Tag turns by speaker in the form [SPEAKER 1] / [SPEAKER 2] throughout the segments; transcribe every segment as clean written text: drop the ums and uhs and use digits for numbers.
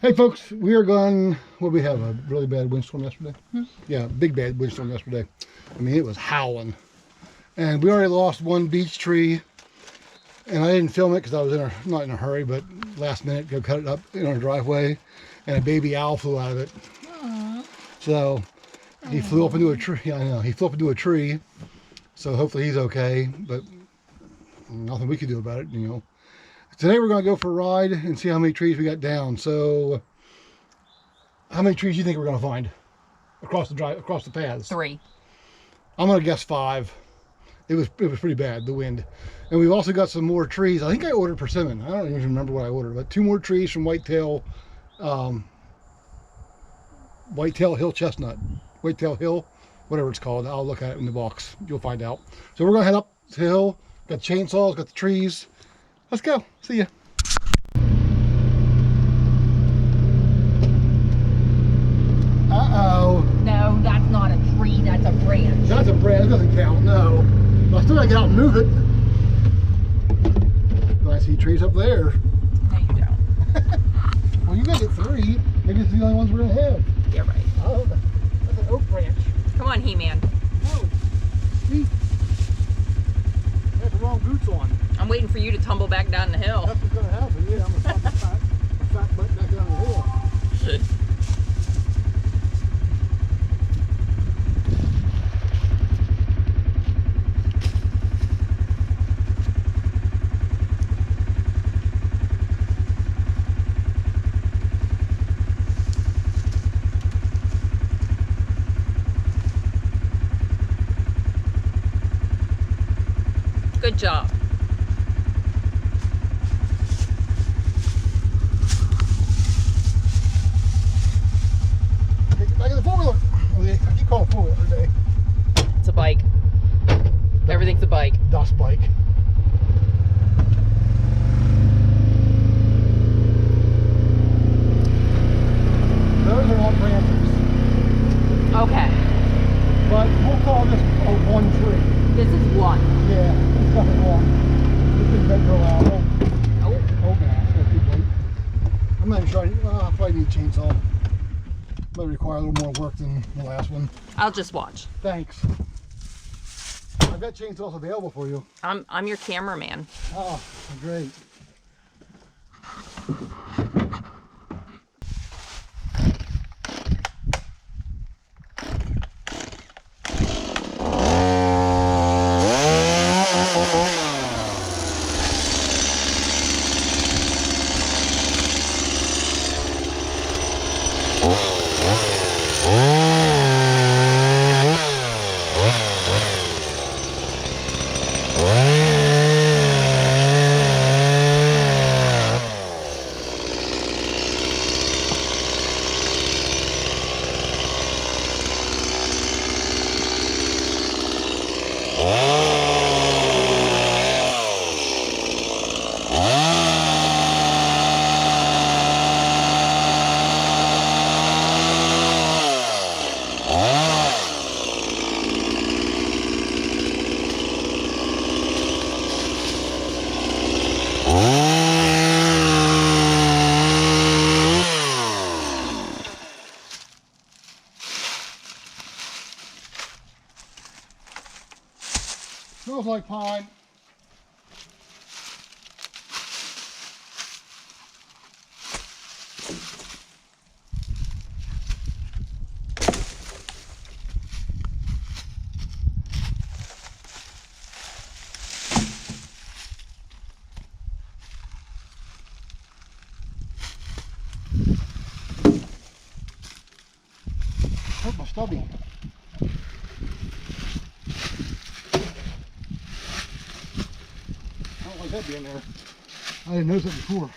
[SPEAKER 1] Hey folks, we are going, what we have, a really bad windstorm yesterday? Yeah, big bad windstorm yesterday. I mean, it was howling. And we already lost one beech tree. And I didn't film it because I was not in a hurry, but last minute, go cut it up in our driveway. And a baby owl flew out of it.
[SPEAKER 2] Aww.
[SPEAKER 1] So he flew up into a tree. Yeah, I know, he flew up into a tree. So hopefully he's okay, but nothing we can do about it, you know. Today we're going to go for a ride and see how many trees we got down. So, how many trees do you think we're going to find across the paths?
[SPEAKER 2] 3.
[SPEAKER 1] I'm going to guess 5. It was pretty bad, the wind. And we've also got some more trees. I think I ordered persimmon. I don't even remember what I ordered, but 2 more trees from whitetail hill chestnut, whitetail hill, whatever it's called. I'll look at it in the box. You'll find out. So we're going to head up the hill. Got chainsaws, got the trees. Let's go. See ya. Uh-oh.
[SPEAKER 2] No, that's not a tree. That's a branch.
[SPEAKER 1] That's a branch. It doesn't count. No. But I still gotta get out and move it. But I see trees up there.
[SPEAKER 2] No, you don't.
[SPEAKER 1] Well, you got to get 3. Maybe it's the only ones we're going to have.
[SPEAKER 2] You're right.
[SPEAKER 1] Oh, that's an oak branch.
[SPEAKER 2] Come on, He-Man.
[SPEAKER 1] Oh, sweet. I have the wrong boots on.
[SPEAKER 2] I'm waiting for you to tumble back down the hill.
[SPEAKER 1] That's what's going to happen. Yeah, I'm going to pop a fat butt back down the hill.
[SPEAKER 2] Good job.
[SPEAKER 1] Back in the 4-wheeler. I keep calling 4-wheeler every day.
[SPEAKER 2] It's a bike. Everything's a bike.
[SPEAKER 1] Dust bike. Those are all branches.
[SPEAKER 2] Okay.
[SPEAKER 1] But we'll call this one tree.
[SPEAKER 2] This is 1.
[SPEAKER 1] Yeah, it's nothing wrong. This thing may grow out. Oh,
[SPEAKER 2] Oh.
[SPEAKER 1] man, it's gonna keep late. I'm not even sure. I'll probably need a chainsaw. Might require a little more work than the last one.
[SPEAKER 2] I'll just watch.
[SPEAKER 1] Thanks. I've got chainsaws available for you.
[SPEAKER 2] I'm your cameraman.
[SPEAKER 1] Oh, great. Smells like pine. Hurt my stubby. I don't like that being there. I didn't notice it before.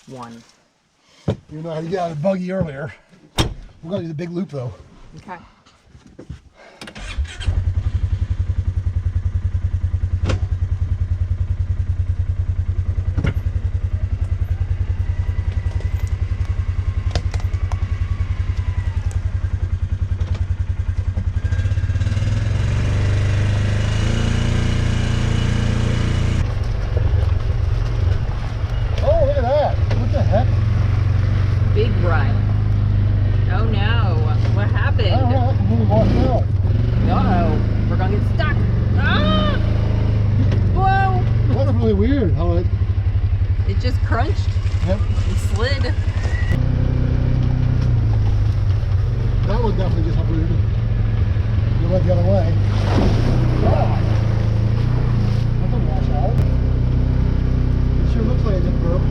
[SPEAKER 1] One. You know how to get out of the buggy earlier. We're going to do the big loop though.
[SPEAKER 2] Okay. crunched.
[SPEAKER 1] Yep.
[SPEAKER 2] And slid.
[SPEAKER 1] That was definitely just uprooted. You went the other way. Wow. That's a washout. It sure looks like it just broke.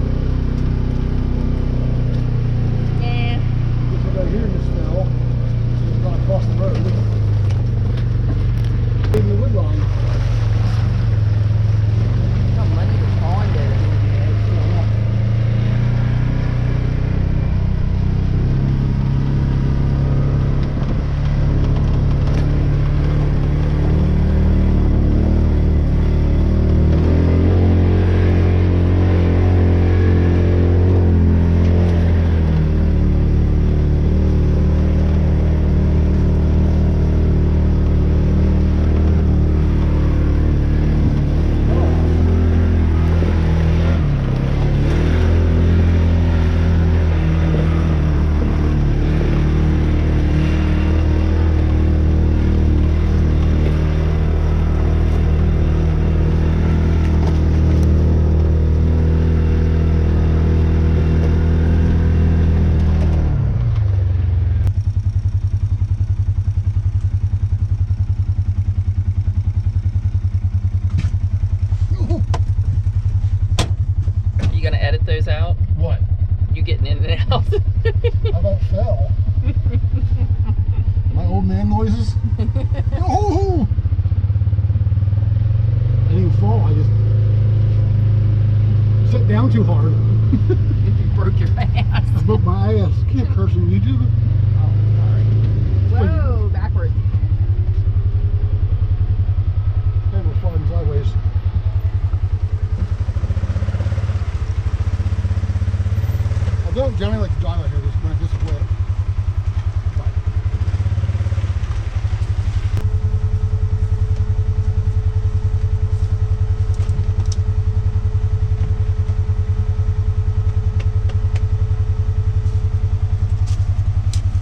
[SPEAKER 2] Yeah.
[SPEAKER 1] This one right here just fell. It's gone across the road. In the wood line.
[SPEAKER 2] How muddy the pond is. You gonna edit those out?
[SPEAKER 1] What?
[SPEAKER 2] You getting in and out?
[SPEAKER 1] How about fell? My old man noises. Yo-hoo-hoo! I didn't even fall. I just sat down too hard.
[SPEAKER 2] You broke your ass.
[SPEAKER 1] I broke my ass. Can't curse on YouTube.
[SPEAKER 2] Oh, sorry. Whoa, backwards.
[SPEAKER 1] Hey, we're sliding sideways. I don't generally like to drive out here when it's this wet.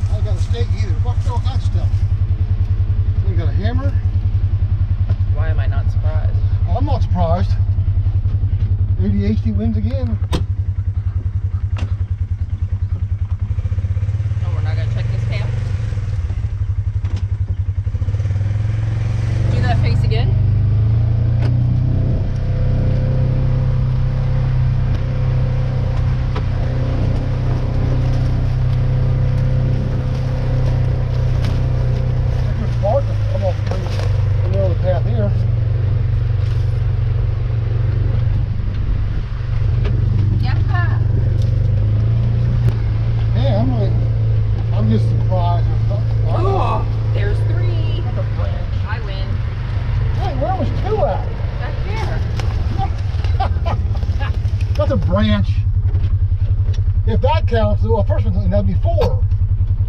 [SPEAKER 1] I ain't got a stake either. Fuck all kinds of stuff. We got a hammer.
[SPEAKER 2] Why am I not surprised?
[SPEAKER 1] I'm not surprised. ADHD wins again.
[SPEAKER 2] Oh, we're not gonna check this cam? Do that face again.
[SPEAKER 1] Come off the middle of the path here.
[SPEAKER 2] Yeah.
[SPEAKER 1] Man, I'm just surprised.
[SPEAKER 2] Oh, there's 3.
[SPEAKER 1] That's a branch.
[SPEAKER 2] I win.
[SPEAKER 1] Hey, where was 2 at?
[SPEAKER 2] Back there.
[SPEAKER 1] That's a branch. If that counts, well, first one, that'd be 4.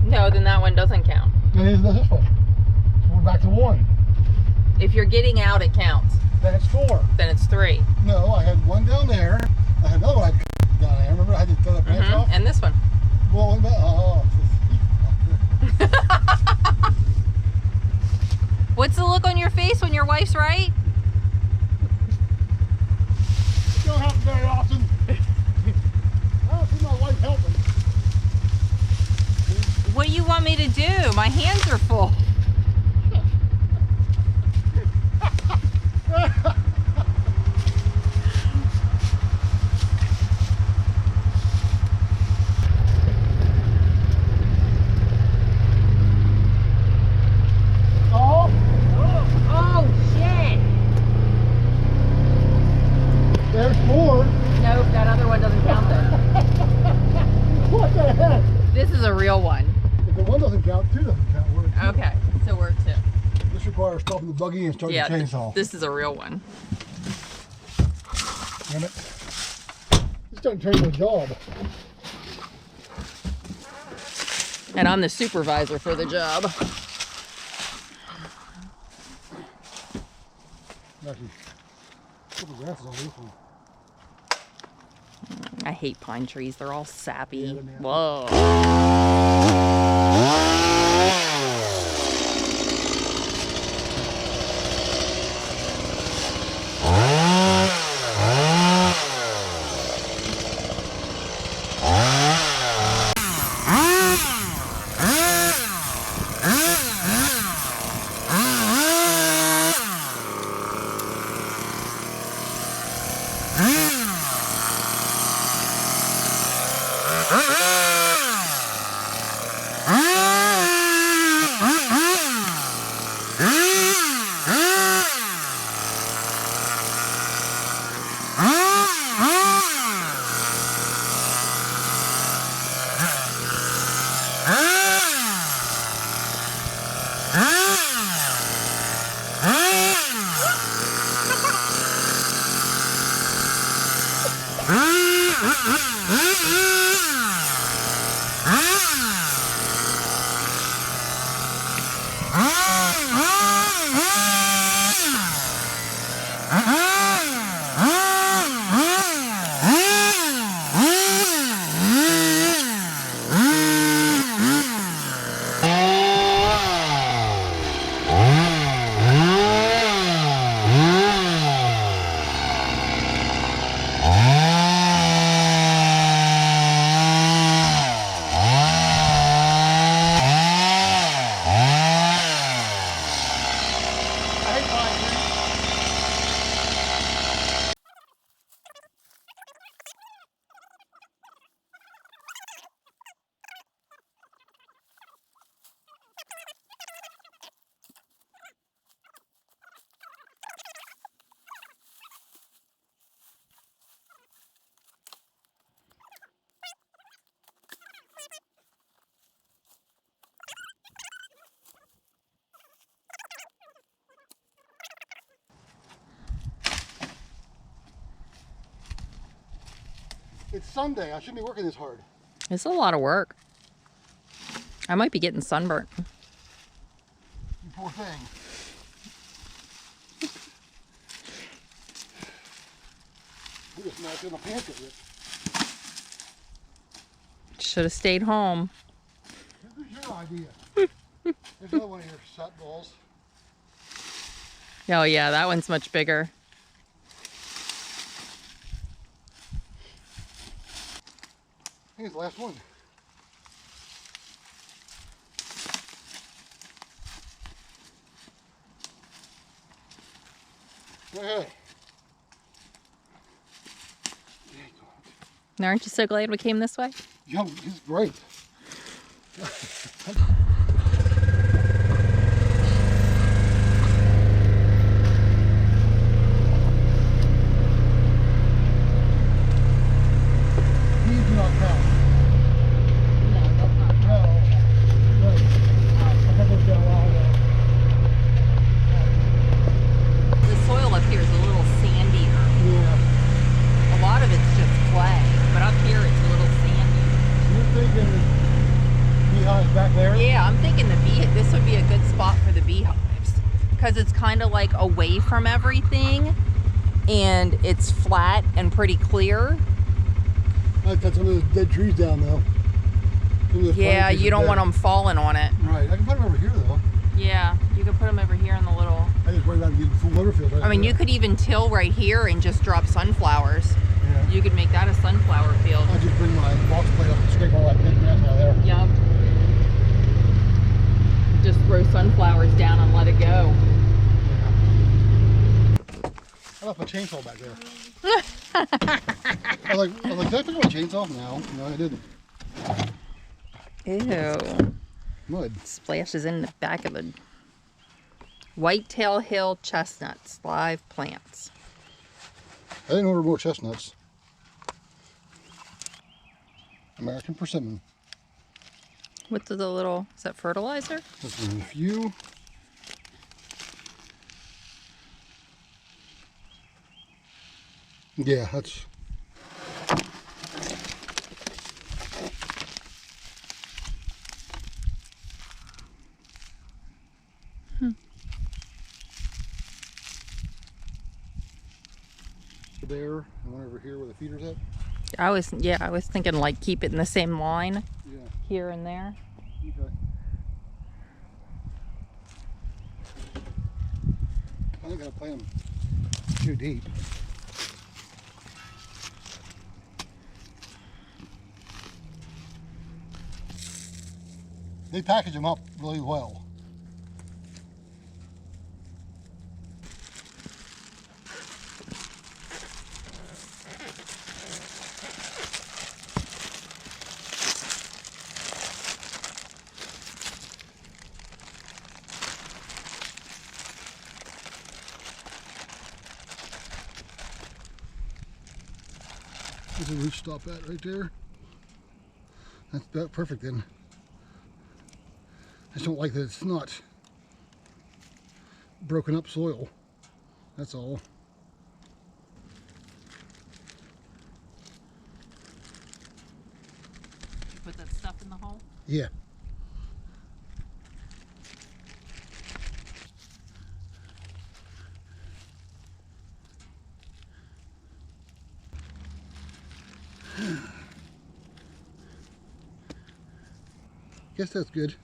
[SPEAKER 2] No, then that one doesn't count.
[SPEAKER 1] And it is this one. So we're back to 1.
[SPEAKER 2] If you're getting out, it counts.
[SPEAKER 1] Then it's 4.
[SPEAKER 2] Then it's 3.
[SPEAKER 1] No, I had 1 down there. I had another one down there. Remember, I had to throw that branch off?
[SPEAKER 2] And this one.
[SPEAKER 1] Well,
[SPEAKER 2] What's the look on your face when your wife's right?
[SPEAKER 1] don't happen very often. I don't see my wife helping.
[SPEAKER 2] What do you want me to do? My hands are full. Oh, shit.
[SPEAKER 1] There's 4.
[SPEAKER 2] Nope, that other one doesn't count then.
[SPEAKER 1] What the heck?
[SPEAKER 2] This is a real one.
[SPEAKER 1] If the 1 doesn't count, 2 doesn't count. We're at 2.
[SPEAKER 2] Okay, so we're 2.
[SPEAKER 1] This requires stopping the buggy and starting
[SPEAKER 2] Yeah,
[SPEAKER 1] the chainsaw.
[SPEAKER 2] this is a real one.
[SPEAKER 1] Damn it. This doesn't turn into a job.
[SPEAKER 2] And I'm the supervisor for the job.
[SPEAKER 1] Actually, put the grasses on this one.
[SPEAKER 2] I hate pine trees. They're all sappy.
[SPEAKER 1] Yeah, they're nasty.
[SPEAKER 2] Whoa.
[SPEAKER 1] It's Sunday. I shouldn't be working this hard.
[SPEAKER 2] It's a lot of work. I might be getting sunburnt.
[SPEAKER 1] You poor thing. We just knocked in the pants of it.
[SPEAKER 2] Should have stayed home.
[SPEAKER 1] This is your idea. There's another one of your shot balls.
[SPEAKER 2] Oh yeah, that one's much bigger.
[SPEAKER 1] I think it's the last one. Go ahead.
[SPEAKER 2] Aren't you so glad we came this way?
[SPEAKER 1] Yeah, it's great.
[SPEAKER 2] It's kind of like away from everything and it's flat and pretty clear.
[SPEAKER 1] I got some of those dead trees down though.
[SPEAKER 2] Yeah, you don't want them falling on it.
[SPEAKER 1] Right, I can put them over here though.
[SPEAKER 2] Yeah, you could put them over here in the little...
[SPEAKER 1] I just worry about getting full motor field.
[SPEAKER 2] I mean, you could even till right here and just drop sunflowers. Yeah. You could make that a sunflower field.
[SPEAKER 1] I'll just bring my box plate up and scrape all that big mess out of there.
[SPEAKER 2] Yep. Just throw sunflowers down and let it go.
[SPEAKER 1] I left my chainsaw back there. I was like, did I pick up my chainsaw? No, I didn't.
[SPEAKER 2] Ew.
[SPEAKER 1] Mud.
[SPEAKER 2] Splashes in the back of the Whitetail Hill chestnuts, live plants.
[SPEAKER 1] I didn't order more chestnuts. American persimmon.
[SPEAKER 2] What's the little, is that fertilizer?
[SPEAKER 1] This is a few. Yeah, that's... There, and one over here where the feeder's at.
[SPEAKER 2] I was thinking like keep it in the same line.
[SPEAKER 1] Yeah.
[SPEAKER 2] Here and there.
[SPEAKER 1] Okay. I think I'll plant them too deep. They package them up really well. There's a root stop at right there. That's about perfect then. I just don't like that it's not broken up soil. That's all.
[SPEAKER 2] Put that stuff in the hole?
[SPEAKER 1] Yeah. Guess that's good.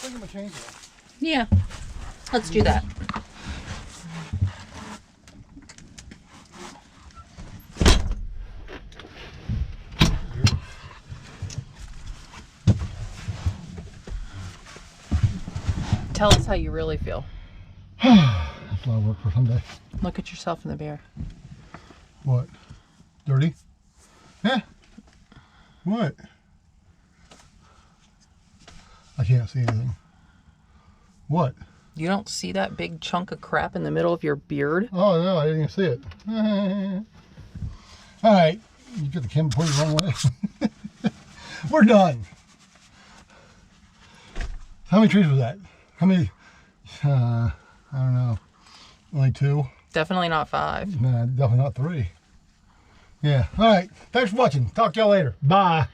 [SPEAKER 1] Look at my chainsaw.
[SPEAKER 2] Yeah. Let's do that. Tell us how you really feel.
[SPEAKER 1] That's a lot of work for Sunday.
[SPEAKER 2] Look at yourself in the mirror.
[SPEAKER 1] What? Dirty? Yeah. What? can't see anything. What?
[SPEAKER 2] You don't see that big chunk of crap in the middle of your beard?
[SPEAKER 1] Oh, no, I didn't even see it. All right. You get the camera pointed the wrong way. We're done. How many trees was that? How many? I don't know. Only 2?
[SPEAKER 2] Definitely not 5.
[SPEAKER 1] Nah, definitely not 3. Yeah. All right. Thanks for watching. Talk to y'all later. Bye.